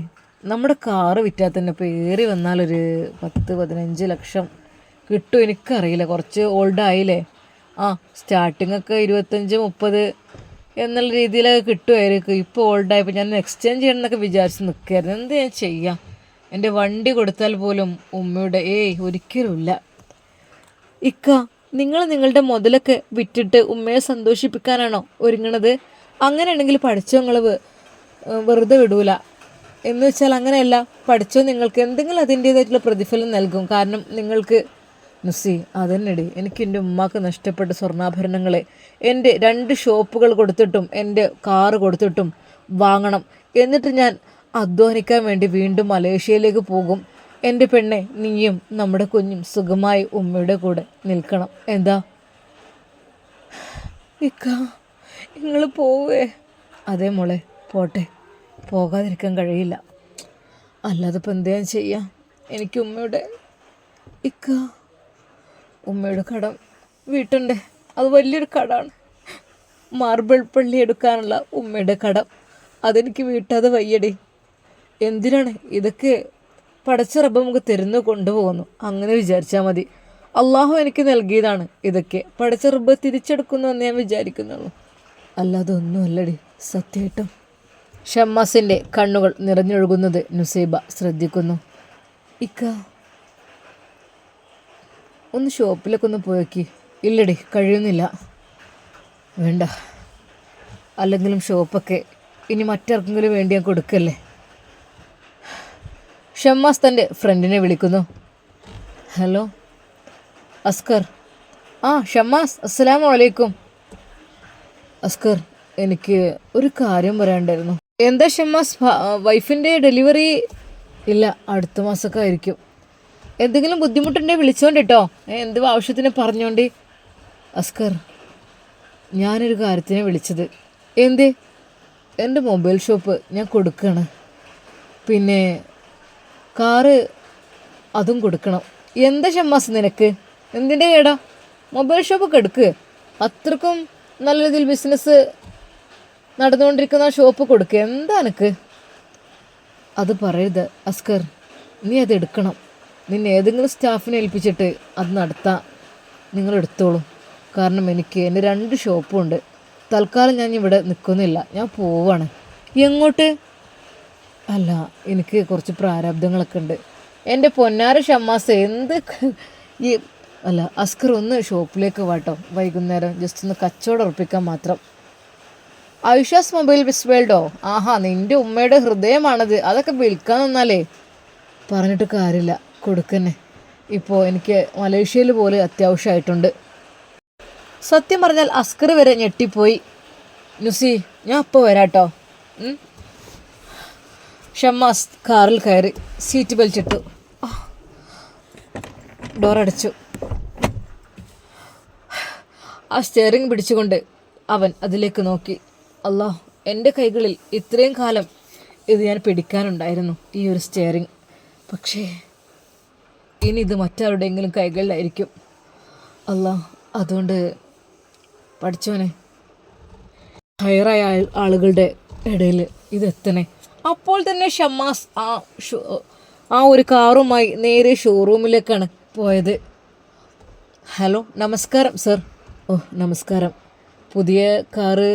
നമ്മുടെ കാറ് വിറ്റാൽ തന്നെ ഇപ്പോൾ ഏറി വന്നാലൊരു 10-15 ലക്ഷം കിട്ടും. എനിക്കറിയില്ല, കുറച്ച് ഓൾഡായില്ലേ. സ്റ്റാർട്ടിങ്ങൊക്കെ 25-30 എന്നുള്ള രീതിയിലൊക്കെ കിട്ടുമായിരിക്കും. ഇപ്പോൾ ഓൾഡായപ്പോൾ ഞാൻ എക്സ്ചേഞ്ച് ചെയ്യണം എന്നൊക്കെ വിചാരിച്ച് നിൽക്കുകയായിരുന്നു. എന്ത് ഞാൻ ചെയ്യാം, എൻ്റെ വണ്ടി കൊടുത്താൽ പോലും ഉമ്മയുടെ ഒരിക്കലുമില്ല. ഇക്ക, നിങ്ങൾ നിങ്ങളുടെ മുതലൊക്കെ വിറ്റിട്ട് ഉമ്മയെ സന്തോഷിപ്പിക്കാനാണോ ഒരുങ്ങണത്? അങ്ങനെയാണെങ്കിൽ പഠിച്ചോ നിങ്ങൾ വെറുതെ വിടൂല. എന്ന് വെച്ചാൽ അങ്ങനെയല്ല, പഠിച്ചോ നിങ്ങൾക്ക് എന്തെങ്കിലും അതിൻ്റേതായിട്ടുള്ള പ്രതിഫലം നൽകും. കാരണം നിങ്ങൾക്ക് നുസി അതെന്നടി, എനിക്ക് എൻ്റെ ഉമ്മാക്ക് നഷ്ടപ്പെട്ട സ്വർണ്ണാഭരണങ്ങളെ എൻ്റെ 2 ഷോപ്പുകൾ കൊടുത്തിട്ടും എൻ്റെ കാറ് കൊടുത്തിട്ടും വാങ്ങണം. എന്നിട്ട് ഞാൻ അധ്വാനിക്കാൻ വേണ്ടി വീണ്ടും മലേഷ്യയിലേക്ക് പോകും. എൻ്റെ പെണ്ണെ, നീയും നമ്മുടെ കുഞ്ഞും സുഖമായി ഉമ്മയുടെ കൂടെ നിൽക്കണം. എന്താ ഇക്ക, നിങ്ങൾ പോവേ? അതേ മോളെ, പോട്ടെ. പോകാതിരിക്കാൻ കഴിയില്ല. അല്ലാതെ ഇപ്പം എന്താ ചെയ്യാം? എനിക്ക് ഉമ്മയുടെ കടം വീട്ടണ്ടേ? അത് വലിയൊരു കടമാണ്. മാർബിൾ പള്ളി എടുക്കാനുള്ള ഉമ്മയുടെ കടം അതെനിക്ക് വീട്ടാതെ വയ്യടി. എന്തിനാണ് ഇതൊക്കെ? പടച്ച റബ്ബ് നമുക്ക് തരുന്നു കൊണ്ടുപോകുന്നു, അങ്ങനെ വിചാരിച്ചാൽ മതി. അള്ളാഹു എനിക്ക് നൽകിയതാണ് ഇതൊക്കെ. പടച്ച റബ്ബ് തിരിച്ചെടുക്കുന്നു എന്ന് ഞാൻ വിചാരിക്കുന്നുള്ളൂ, അല്ലാതെ ഒന്നുമല്ലടി സത്യമായിട്ടും. ഷമ്മാസിൻ്റെ കണ്ണുകൾ നിറഞ്ഞൊഴുകുന്നത് നുസൈബ ശ്രദ്ധിക്കുന്നു. ഇക്ക, ഒന്ന് ഷോപ്പിലൊക്കെ ഒന്ന് പോയേക്ക്. ഇല്ലടി, കഴിയുന്നില്ല. വേണ്ട, അല്ലെങ്കിലും ഷോപ്പൊക്കെ ഇനി മറ്റാർക്കെങ്കിലും വേണ്ടി ഞാൻ കൊടുക്കല്ലേ. ഷമ്മാസ് തൻ്റെ ഫ്രണ്ടിനെ വിളിക്കുന്നു. ഹലോ അസ്കർ. ഷമ്മാസ്, അസ്സലാമു അലൈക്കും. അസ്കർ, എനിക്ക് ഒരു കാര്യം പറയാനുണ്ടായിരുന്നു. എന്താ ഷമ്മാസ്? വൈഫിൻ്റെ ഡെലിവറി? ഇല്ല, അടുത്ത മാസമൊക്കെ ആയിരിക്കും. എന്തെങ്കിലും ബുദ്ധിമുട്ടുണ്ടെങ്കിൽ വിളിച്ചോണ്ട് കേട്ടോ. എന്ത് ആവശ്യത്തിന് പറഞ്ഞോണ്ട്. അസ്കർ, ഞാനൊരു കാര്യത്തിനെ വിളിച്ചത്. എന്തേ? എൻ്റെ മൊബൈൽ ഷോപ്പ് ഞാൻ കൊടുക്കുകയാണ്. പിന്നെ കാറ് അതും കൊടുക്കണം. എന്താ ഷമ്മാസ് നിനക്ക്? എന്തിൻ്റെ കേടാ? മൊബൈൽ ഷോപ്പൊക്കെ എടുക്ക്. അത്രക്കും നല്ല രീതിയിൽ ബിസിനസ് നടന്നുകൊണ്ടിരിക്കുന്ന ഷോപ്പ് കൊടുക്കുക. എന്താ എനിക്ക്? അത് പറയരുത് അസ്കർ, നീ അത് എടുക്കണം. നിന്നെ ഏതെങ്കിലും സ്റ്റാഫിനെ ഏൽപ്പിച്ചിട്ട് അത് നടത്താൻ നിങ്ങൾ എടുത്തോളൂ. കാരണം എനിക്ക് എൻ്റെ 2 ഷോപ്പുണ്ട്. തൽക്കാലം ഞാൻ ഇവിടെ നിൽക്കുന്നില്ല, ഞാൻ പോവാണ്. എങ്ങോട്ട്? അല്ല, എനിക്ക് കുറച്ച് പ്രാരാബ്ദങ്ങളൊക്കെ ഉണ്ട്. എൻ്റെ പൊന്നാര ഷമ്മാസ്, അസ്കർ ഒന്ന് ഷോപ്പിലേക്ക് വാട്ടോ. വൈകുന്നേരം ജസ്റ്റ് ഒന്ന് കച്ചവടം ഉറപ്പിക്കാൻ മാത്രം. ഐഷാസ് മൊബൈൽ വേൾഡോ? ആഹാ, നിൻ്റെ ഉമ്മയുടെ ഹൃദയമാണത്. അതൊക്കെ വിൽക്കാൻ നിന്നാലേ പറഞ്ഞിട്ട് കാര്യമില്ല, കൊടുക്കന്നെ. ഇപ്പോൾ എനിക്ക് മലേഷ്യയിൽ പോലെ അത്യാവശ്യമായിട്ടുണ്ട്. സത്യം പറഞ്ഞാൽ അസ്കർ വരെ ഞെട്ടിപ്പോയി. നുസി, ഞാൻ അപ്പോൾ വരാട്ടോ. ഷമ്മാസ് കാറിൽ കയറി സീറ്റ് ബെൽറ്റ് ഇട്ടു, ഡോറടച്ചു. ആ സ്റ്റിയറിംഗ് പിടിച്ചുകൊണ്ട് അവൻ അതിലേക്ക് നോക്കി. അല്ലാ, എൻ്റെ കൈകളിൽ ഇത്രയും കാലം ഇത് ഞാൻ പിടിക്കാനുണ്ടായിരുന്നു, ഈ ഒരു സ്റ്റിയറിംഗ്. പക്ഷേ ഇനി ഇത് മറ്റാരുടെയെങ്കിലും കൈകളിലായിരിക്കും. അല്ലാ, അതുകൊണ്ട് പഠിച്ചോനെ, ഹയറായ ആളുകളുടെ ഇടയിൽ ഇതെത്തണേ. അപ്പോൾ തന്നെ ഷമ്മാസ് ആ ഒരു കാറുമായി നേരെ ഷോറൂമിലേക്കാണ് പോയത്. ഹലോ, നമസ്കാരം സർ. നമസ്കാരം. പുതിയ കാറ്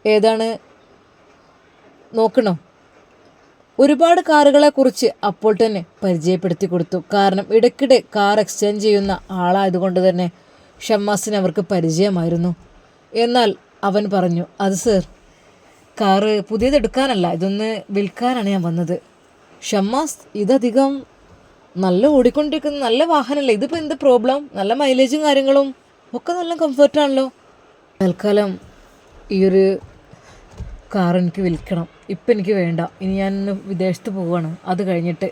ഏതാണ് നോക്കണോ? ഒരുപാട് കാറുകളെക്കുറിച്ച് അപ്പോൾ തന്നെ പരിചയപ്പെടുത്തി കൊടുത്തു. കാരണം ഇടയ്ക്കിടെ കാർ എക്സ്ചേഞ്ച് ചെയ്യുന്ന ആളായതുകൊണ്ട് തന്നെ ഷമ്മാസിന് അവർക്ക് പരിചയമായിരുന്നു. എന്നാൽ അവൻ പറഞ്ഞു, അത് സർ, കാറ് പുതിയതെടുക്കാനല്ല, ഇതൊന്ന് വിൽക്കാനാണ് ഞാൻ വന്നത്. ഷമ്മാസ്, ഇതധികം നല്ല ഓടിക്കൊണ്ടിരിക്കുന്ന നല്ല വാഹനമല്ലേ, ഇതിപ്പോൾ എന്ത് പ്രോബ്ലം? നല്ല മൈലേജും കാര്യങ്ങളും ഒക്കെ നല്ല കംഫർട്ടാണല്ലോ. തൽക്കാലം ഈ ഒരു കാർ എനിക്ക് വിൽക്കണം. ഇപ്പം എനിക്ക് വേണ്ട. ഇനി ഞാൻ വിദേശത്ത് പോവുകയാണ്, അത് കഴിഞ്ഞിട്ട്.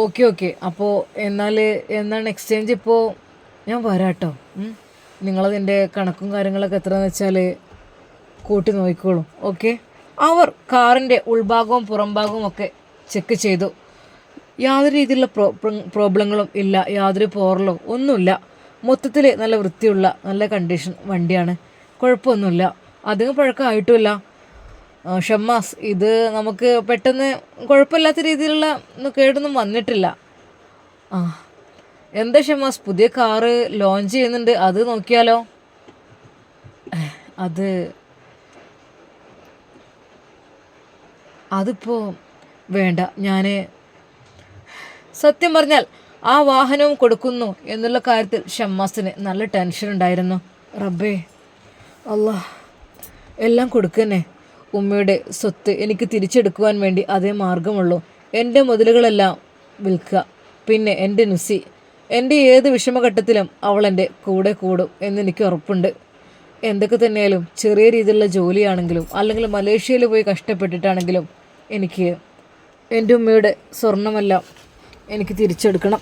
ഓക്കെ. അപ്പോൾ എന്താണ് എക്സ്ചേഞ്ച്? ഇപ്പോൾ ഞാൻ വരാം കേട്ടോ. നിങ്ങളതിൻ്റെ കണക്കും കാര്യങ്ങളൊക്കെ എത്രയെന്ന് വെച്ചാൽ കൂട്ടി നോക്കിക്കോളും. ഓക്കെ. അവർ കാറിൻ്റെ ഉൾഭാഗവും പുറംഭാഗവും ഒക്കെ ചെക്ക് ചെയ്തു. യാതൊരു രീതിയിലുള്ള പ്രോബ്ലങ്ങളും ഇല്ല, യാതൊരു പോറലോ ഒന്നുമില്ല. മൊത്തത്തിൽ നല്ല വൃത്തിയുള്ള നല്ല കണ്ടീഷൻ വണ്ടിയാണ്, കുഴപ്പമൊന്നുമില്ല. അധികം പഴക്കമായിട്ടുമില്ല. ഷമ്മാസ്, ഇത് നമുക്ക് പെട്ടെന്ന് കുഴപ്പമില്ലാത്ത രീതിയിലുള്ള കേടൊന്നും വന്നിട്ടില്ല. എന്താ ഷമ്മാസ്, പുതിയ കാറ് ലോഞ്ച് ചെയ്യുന്നുണ്ട്, അത് നോക്കിയാലോ? അതിപ്പോൾ വേണ്ട, ഞാൻ സത്യം പറഞ്ഞാൽ ആ വാഹനവും കൊടുക്കുന്നു എന്നുള്ള കാര്യത്തിൽ ഷമ്മാസിന് നല്ല ടെൻഷൻ ഉണ്ടായിരുന്നു. റബ്ബേ അല്ലാ, എല്ലാം കൊടുക്കന്നെ. ഉമ്മയുടെ സ്വത്ത് എനിക്ക് തിരിച്ചെടുക്കുവാൻ വേണ്ടി അതേ മാർഗമുള്ളൂ. എൻ്റെ മുതലുകളെല്ലാം വിൽക്കുക. പിന്നെ എൻ്റെ നുസി, എൻ്റെ ഏത് വിഷമഘട്ടത്തിലും അവൾ എൻ്റെ കൂടെ കൂടും എന്നെനിക്ക് ഉറപ്പുണ്ട്. എന്തൊക്കെ തന്നെയാലും ചെറിയ രീതിയിലുള്ള ജോലിയാണെങ്കിലും അല്ലെങ്കിൽ മലേഷ്യയിൽ പോയി കഷ്ടപ്പെട്ടിട്ടാണെങ്കിലും എനിക്ക് എൻ്റെ ഉമ്മയുടെ സ്വർണമെല്ലാം എനിക്ക് തിരിച്ചെടുക്കണം.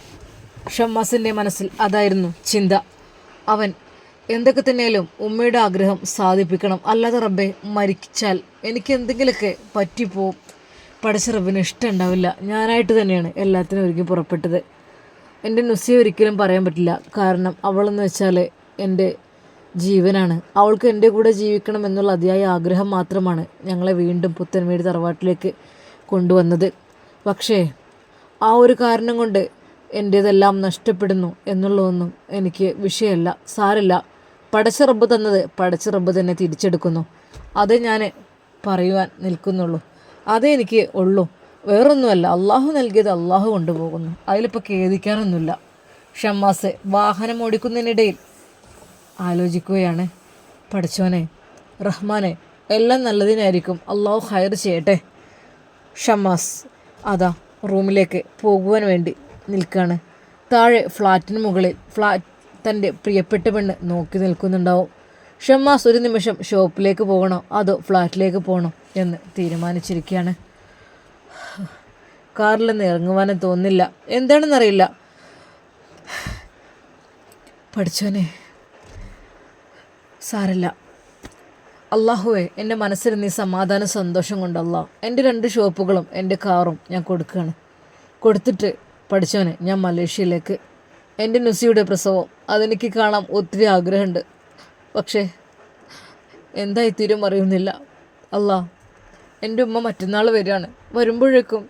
ഷമ്മാസിൻ്റെ മനസ്സിൽ അതായിരുന്നു ചിന്ത. അവൻ എന്തൊക്കെ തന്നെയാലും ഉമ്മയുടെ ആഗ്രഹം സാധിപ്പിക്കണം. അല്ലാതെ റബ്ബെ, മരിച്ചാൽ എനിക്ക് എന്തെങ്കിലുമൊക്കെ പറ്റിപ്പോവും. പടച്ച റബ്ബിന് ഇഷ്ടമുണ്ടാവില്ല. ഞാനായിട്ട് തന്നെയാണ് എല്ലാത്തിനും ഒരുങ്ങി പുറപ്പെട്ടത്. എൻ്റെ നുസിയെ ഒരിക്കലും പറയാൻ പറ്റില്ല. കാരണം അവളെന്ന് വെച്ചാൽ എൻ്റെ ജീവനാണ്. അവൾക്ക് എൻ്റെ കൂടെ ജീവിക്കണം എന്നുള്ള അതിയായ ആഗ്രഹം മാത്രമാണ് ഞങ്ങളെ വീണ്ടും പുത്തൻമേട് തറവാട്ടിലേക്ക് കൊണ്ടുവന്നത്. പക്ഷേ ആ ഒരു കാരണം കൊണ്ട് എൻ്റേതെല്ലാം നഷ്ടപ്പെടുന്നു എന്നുള്ളതൊന്നും എനിക്ക് വിഷയമല്ല. സാരല്ല, പടച്ച റബ്ബ് തന്നത് പടച്ച റബ്ബ് തന്നെ തിരിച്ചെടുക്കുന്നു. അതേ ഞാൻ പറയുവാൻ നിൽക്കുന്നുള്ളൂ. അതേ എനിക്ക് ഉള്ളൂ. വേറൊന്നുമല്ല. അള്ളാഹു നൽകിയത് അള്ളാഹു കൊണ്ടുപോകുന്നു. അതിലിപ്പോൾ ഖേദിക്കാനൊന്നുമില്ല. ഷമ്മാസ് വാഹനം ഓടിക്കുന്നതിനിടയിൽ ആലോചിക്കുകയാണ്, പഠിച്ചോനെ റഹ്മാനെ, എല്ലാം നല്ലതിനായിരിക്കും. അള്ളാഹു ഹൈർ ചെയ്യട്ടെ. ഷമ്മാസ് അതാ റൂമിലേക്ക് പോകുവാൻ വേണ്ടി നിൽക്കുകയാണ്. താഴെ ഫ്ലാറ്റിന് മുകളിൽ തൻ്റെ പ്രിയപ്പെട്ട പെണ്ണ് നോക്കി നിൽക്കുന്നുണ്ടാവും. ഷമ്മാസ് ഒരു നിമിഷം ഷോപ്പിലേക്ക് പോകണോ അതോ ഫ്ലാറ്റിലേക്ക് പോകണോ എന്ന് തീരുമാനിച്ചിരിക്കുകയാണ്. കാറിൽ നിന്ന് ഇറങ്ങുവാനും തോന്നില്ല. എന്താണെന്നറിയില്ല. പഠിച്ചോനെ സാരല്ല. അള്ളാഹുവേ, എൻ്റെ മനസ്സിൽ നീ സമാധാനം സന്തോഷം കൊണ്ടല്ല എൻ്റെ 2 ഷോപ്പുകളും എൻ്റെ കാറും ഞാൻ കൊടുക്കുകയാണ്. കൊടുത്തിട്ട് പഠിച്ചോനെ ഞാൻ മലേഷ്യയിലേക്ക്. എൻ്റെ നുസിയുടെ പ്രസവം അതെനിക്ക് കാണാൻ ഒത്തിരി ആഗ്രഹമുണ്ട്. പക്ഷേ എന്തായി തീരും അറിയുന്നില്ല. അല്ലാ, എൻ്റെ ഉമ്മ മറ്റന്നാൾ വരികയാണ്. വരുമ്പോഴേക്കും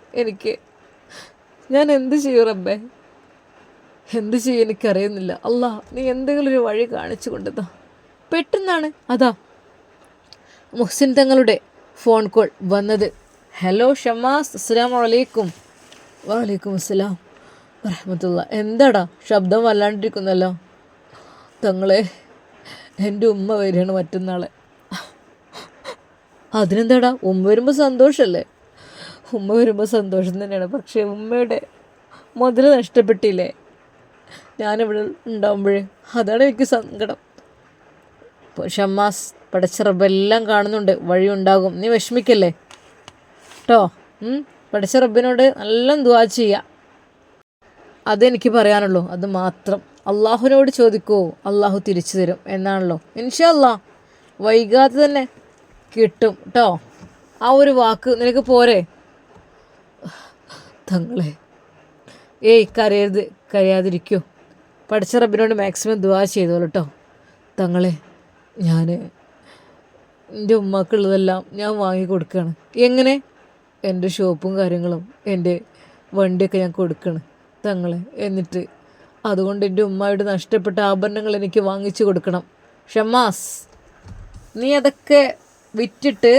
ഞാൻ എന്ത് ചെയ്യും റബ്ബേ? എന്ത് ചെയ്യും എനിക്കറിയുന്നില്ല. അല്ലാ, നീ എന്തെങ്കിലും ഒരു വഴി കാണിച്ചു കൊണ്ടുതാ. പെട്ടെന്നാണ് അതാ മുഹ്സിൻ തങ്ങളുടെ ഫോൺ കോൾ വന്നത്. ഹലോ ഷമ്മാസ്, അസ്സലാമു അലൈക്കും. വലൈക്കും അസ്സലാം വറഹ്മത്തുള്ള. എന്താടാ ശബ്ദം വല്ലാണ്ടിരിക്കുന്നല്ലോ? തങ്ങളെ, എൻ്റെ ഉമ്മ വരികയാണ് മറ്റന്നാളെ. അതിനെന്താടാ, ഉമ്മ വരുമ്പോൾ സന്തോഷമല്ലേ? ഉമ്മ വരുമ്പോൾ സന്തോഷം തന്നെയാണ്. പക്ഷേ ഉമ്മയുടെ മുതൽ നഷ്ടപ്പെട്ടില്ലേ ഞാനിവിടെ ഉണ്ടാകുമ്പോഴേ, അതാണ് എനിക്ക് സങ്കടം. ഷമ്മാസ്, പടച്ച റബ്ബെല്ലാം കാണുന്നുണ്ട്, വഴി ഉണ്ടാകും. നീ വിഷമിക്കല്ലേ കേട്ടോ. പടച്ച റബ്ബിനോട് നല്ല ദുആ ചെയ്യുക. അതെനിക്ക് പറയാനുള്ളൂ. അത് മാത്രം. അള്ളാഹുവിനോട് ചോദിക്കൂ, അള്ളാഹു തിരിച്ചു തരും എന്നാണല്ലോ. ഇൻഷാ അല്ലാഹ് വൈകാതെ തന്നെ കിട്ടും കേട്ടോ. ആ ഒരു വാക്ക് നിനക്ക് പോരെ? തങ്ങളെ, കരയാതിരിക്കൂ. പഠിച്ച റബ്ബിനോട് മാക്സിമം ദുആ ചെയ്തോളൂ കേട്ടോ. തങ്ങളെ, ഞാൻ എൻ്റെ ഉമ്മാക്കുള്ളതെല്ലാം ഞാൻ വാങ്ങിക്കൊടുക്കുകയാണ്. എങ്ങനെ? എൻ്റെ ഷോപ്പും കാര്യങ്ങളും എൻ്റെ വണ്ടിയൊക്കെ ഞാൻ കൊടുക്കുകയാണ് തങ്ങളെ. എന്നിട്ട് അതുകൊണ്ട് എൻ്റെ ഉമ്മയുടെ നഷ്ടപ്പെട്ട ആഭരണങ്ങൾ എനിക്ക് വാങ്ങിച്ചു കൊടുക്കണം. ഷമ്മാസ്, നീ അതൊക്കെ വിറ്റിട്ട്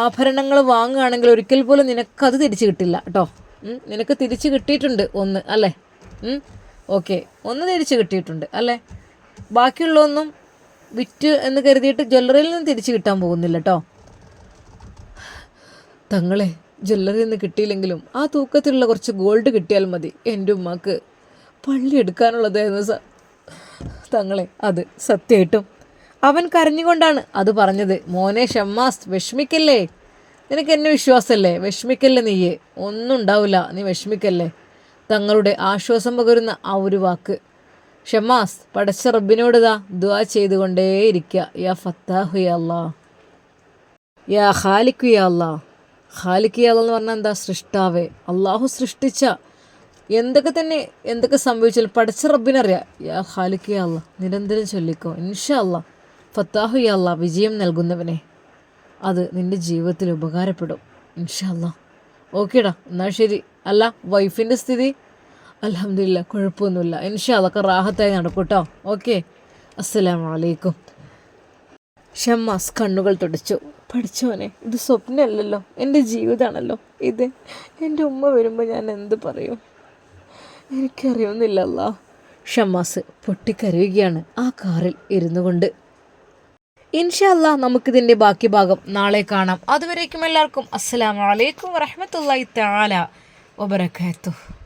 ആഭരണങ്ങൾ വാങ്ങുകയാണെങ്കിൽ ഒരിക്കൽ പോലും നിനക്കത് തിരിച്ച് കിട്ടില്ല കേട്ടോ. നിനക്ക് തിരിച്ച് കിട്ടിയിട്ടുണ്ട് ഒന്ന് അല്ലേ? ഓക്കെ, ഒന്ന് തിരിച്ച് കിട്ടിയിട്ടുണ്ട് അല്ലേ? ബാക്കിയുള്ളതൊന്നും വിറ്റ് എന്ന് കരുതിയിട്ട് ജ്വല്ലറിയിൽ നിന്ന് തിരിച്ച് കിട്ടാൻ പോകുന്നില്ല കേട്ടോ. തങ്ങളെ, ജ്വല്ലറിയിൽ നിന്ന് കിട്ടിയില്ലെങ്കിലും ആ തൂക്കത്തിലുള്ള കുറച്ച് ഗോൾഡ് കിട്ടിയാൽ മതി. എൻ്റെ ഉമ്മാക്ക് പള്ളി എടുക്കാനുള്ളതായിരുന്നു തങ്ങളെ. അത് സത്യമായിട്ടും അവൻ കരഞ്ഞുകൊണ്ടാണ് അത് പറഞ്ഞത്. മോനെ ഷമ്മാസ്, വിഷമിക്കല്ലേ. നിനക്ക് എന്നെ വിശ്വാസമല്ലേ? വിഷമിക്കല്ലേ, നീയേ ഒന്നും ഉണ്ടാവില്ല, നീ വിഷമിക്കല്ലേ. തങ്ങളുടെ ആശ്വാസം പകരുന്ന ആ ഒരു വാക്ക്. ഷമ്മാസ്, പടച്ച റബ്ബിനോട് ദുആ ചെയ്തുകൊണ്ടേയിരിക്കുക. യാ ഫത്താഹു യാ അല്ലാ, യാ ഖാലിഖു യാ അല്ലാ. ഖാലിഖ് യാ അല്ലാ എന്ന് പറഞ്ഞാൽ എന്താ? സൃഷ്ടാവേ. അള്ളാഹു സൃഷ്ടിച്ച എന്തൊക്കെ സംഭവിച്ചാലും പടച്ച റബ്ബിനറിയാം. യാ ഖാലിഖ് യാ അല്ലാ നിരന്തരം ചൊല്ലിക്കോ. ഇൻഷാ അല്ലാ. ഫത്താഹു യാ അല്ലാ, വിജയം നൽകുന്നവനെ. അത് നിൻ്റെ ജീവിതത്തിൽ ഉപകാരപ്പെടും ഇൻഷാ അല്ലാ. ഓക്കേടാ, എന്നാൽ ശരി. അല്ല, വൈഫിൻ്റെ സ്ഥിതി? അൽഹംദുലില്ലാ, കുഴപ്പമൊന്നുമില്ല. ഇൻഷാ അല്ലാ ഒക്കെ റാഹത്തായി നടക്കും കേട്ടോ. ഓക്കെ, അസ്സലാമു അലൈക്കും. ഷമ്മാസ് കണ്ണുകൾ തുടച്ചു. പഠിച്ചോനെ, ഇത് സ്വപ്നമല്ലല്ലോ, എൻ്റെ ജീവിതമാണല്ലോ ഇത്. എൻ്റെ ഉമ്മ വരുമ്പോൾ ഞാൻ എന്ത് പറയും? എനിക്കറിയുന്നില്ല അല്ലാ. ഷമ്മാസ് പൊട്ടിക്കരയുകയാണ് ആ കാറിൽ ഇരുന്നു കൊണ്ട്. ഇൻഷാ അല്ലാ നമുക്കിതിൻ്റെ ബാക്കി ഭാഗം നാളെ കാണാം. അതുവരേക്കും എല്ലാവർക്കും അസ്സലാമു അലൈക്കും വറഹ്മത്തുള്ളാഹി തആല വബറകാതുഹു.